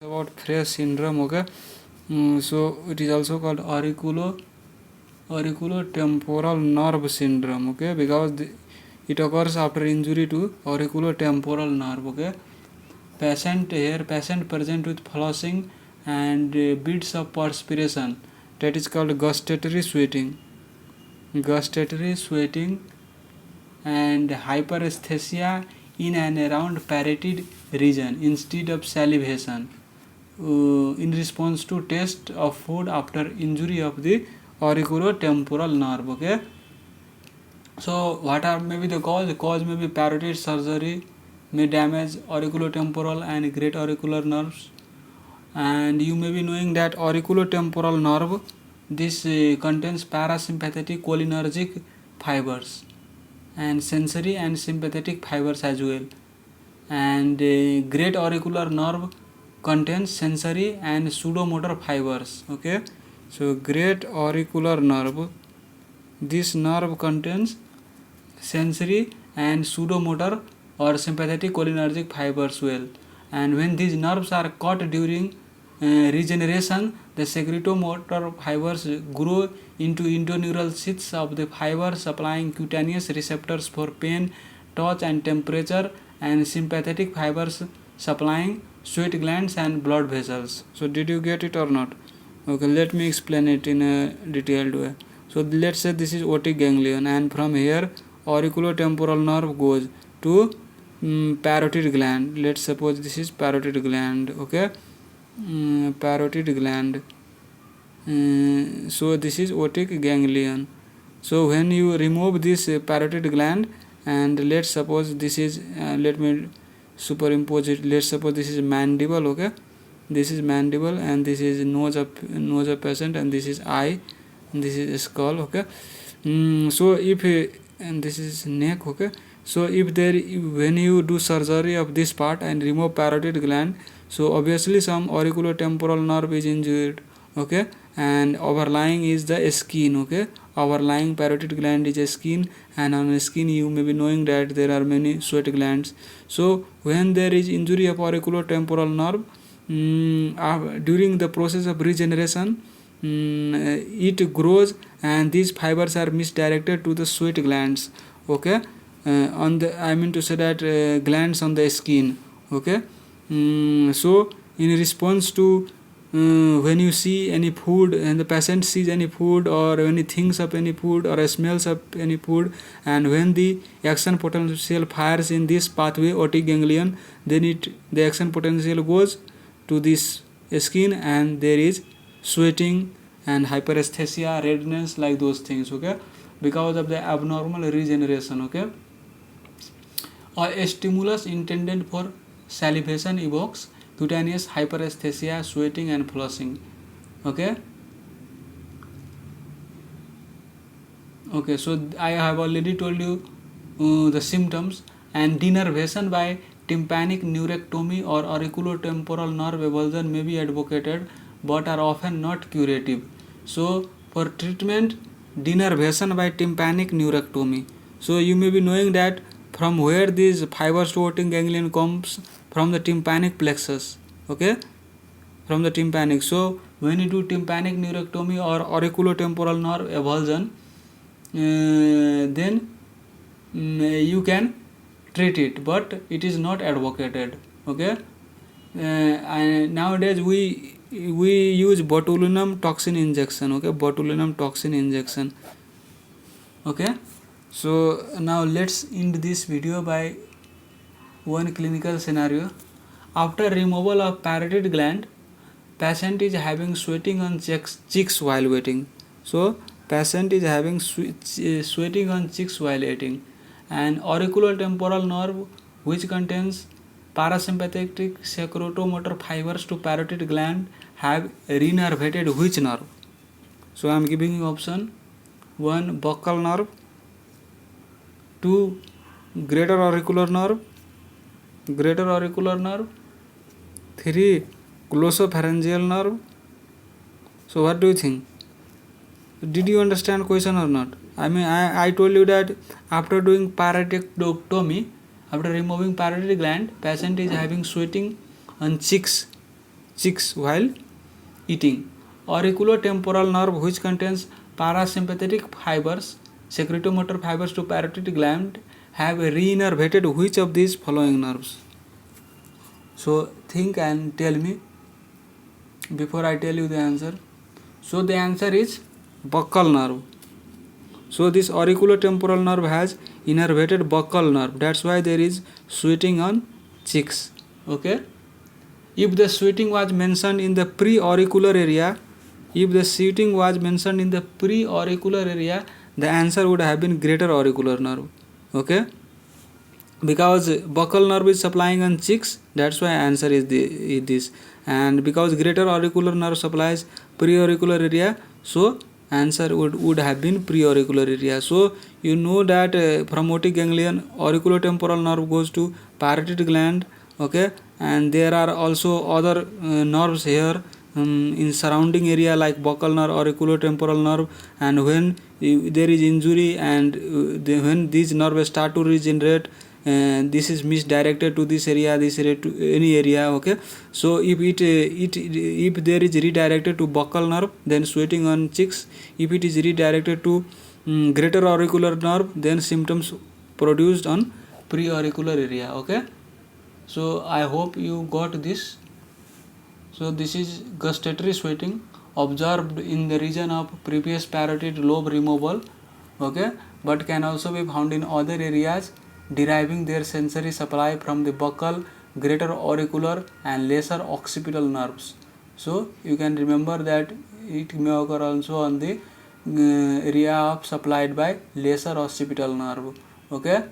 About Frey syndrome. Okay, so it is also called auriculotemporal nerve syndrome. Okay, because it occurs after injury to auriculotemporal nerve. Okay, patient present with flushing and beads of perspiration, that is called gustatory sweating and hyperesthesia in and around parotid region instead of salivation in response to taste of food after injury of the auriculotemporal nerve. Okay, so what are maybe the cause may be parotid surgery may damage auriculotemporal and great auricular nerves. And you may be knowing that auriculotemporal nerve, this contains parasympathetic cholinergic fibers and sensory and sympathetic fibers as well. And great auricular nerve contains sensory and pseudomotor fibers. Okay, so great auricular nerve, this nerve contains sensory and pseudomotor or sympathetic cholinergic fibers well. And when these nerves are cut during regeneration, the secretomotor fibers grow into interneural sheaths of the fiber supplying cutaneous receptors for pain, touch and temperature, and sympathetic fibers supplying sweat glands and blood vessels. So did you get it or not? Okay, let me explain it in a detailed way. So let's say this is otic ganglion, and from here auriculotemporal nerve goes to parotid gland. Let's suppose this is parotid gland. Okay, parotid gland. So this is otic ganglion. So when you remove this parotid gland, and let's suppose this is let me superimpose it. Let's suppose this is mandible. Okay, this is mandible and this is nose of patient, and this is eye, and this is skull. Okay, so if and this is neck. Okay, so if when you do surgery of this part and remove parotid gland, so obviously some auriculotemporal nerve is injured. Okay, and overlying is the skin. Okay, overlying parotid gland is a skin, and on the skin you may be knowing that there are many sweat glands. So when there is injury of auriculotemporal nerve, during the process of regeneration, it grows and these fibers are misdirected to the sweat glands. Okay, on the I mean to say that glands on the skin. Okay, so in response to when you see any food and the patient sees any food, or when he thinks of any food or smells of any food, and when the action potential fires in this pathway otic ganglion, then the action potential goes to this skin and there is sweating and hyperesthesia, redness, like those things. Okay, because of the abnormal regeneration. Okay, or a stimulus intended for salivation evokes cutaneous hyperesthesia, sweating and flushing. Okay, so I have already told you the symptoms. And denervation by tympanic neurectomy or auriculotemporal nerve avulsion may be advocated but are often not curative. So for treatment, denervation by tympanic neurectomy. So you may be knowing that from where these fibers to otic ganglion comes, from the tympanic plexus. Okay, from the tympanic. So when you do tympanic neurectomy or auriculotemporal nerve avulsion, then you can treat it, but it is not advocated. Okay, and nowadays we use botulinum toxin injection. Okay, botulinum toxin injection. Okay, so now let's end this video by one clinical scenario. After removal of parotid gland, patient is having sweating on cheeks while waiting. So patient is having sweating on cheeks while eating, and auriculotemporal nerve, which contains parasympathetic secretomotor fibers to parotid gland, have renervated which nerve? So I am giving you option: 1. buccal nerve, 2. greater auricular nerve, 3. glossopharyngeal nerve. So what do you think? Did you understand question or not? I told you that after doing parodontictomy, after removing parotid gland, patient is having sweating on cheeks chicks while eating. Auriculotemporal nerve, which contains parasympathetic fibers, secretomotor fibers to parotid gland, have reinnervated which of these following nerves? So think and tell me before I tell you the answer. So the answer is buccal nerve. So this auriculotemporal nerve has innervated buccal nerve. That's why there is sweating on cheeks. Okay. If the sweating was mentioned in the preauricular area, the answer would have been greater auricular nerve. Okay. Because buccal nerve is supplying on cheeks, that's why answer is this. And because greater auricular nerve supplies preauricular area, so answer would have been preauricular area. So you know that from motor ganglion, auriculotemporal nerve goes to parotid gland. Okay, and there are also other nerves here in surrounding area like buccal nerve, auriculotemporal nerve, and when there is injury and when these nerves start to regenerate, this is misdirected to this area to any area. Okay, so if if there is redirected to buccal nerve, then sweating on cheeks. If it is redirected to greater auricular nerve, then symptoms produced on preauricular area. Okay, so I hope you got this. So this is gustatory sweating observed in the region of previous parotid lobe removal. Okay, but can also be found in other areas, deriving their sensory supply from the buccal, greater auricular and lesser occipital nerves. So you can remember that it may occur also on the area of supplied by lesser occipital nerve. Okay,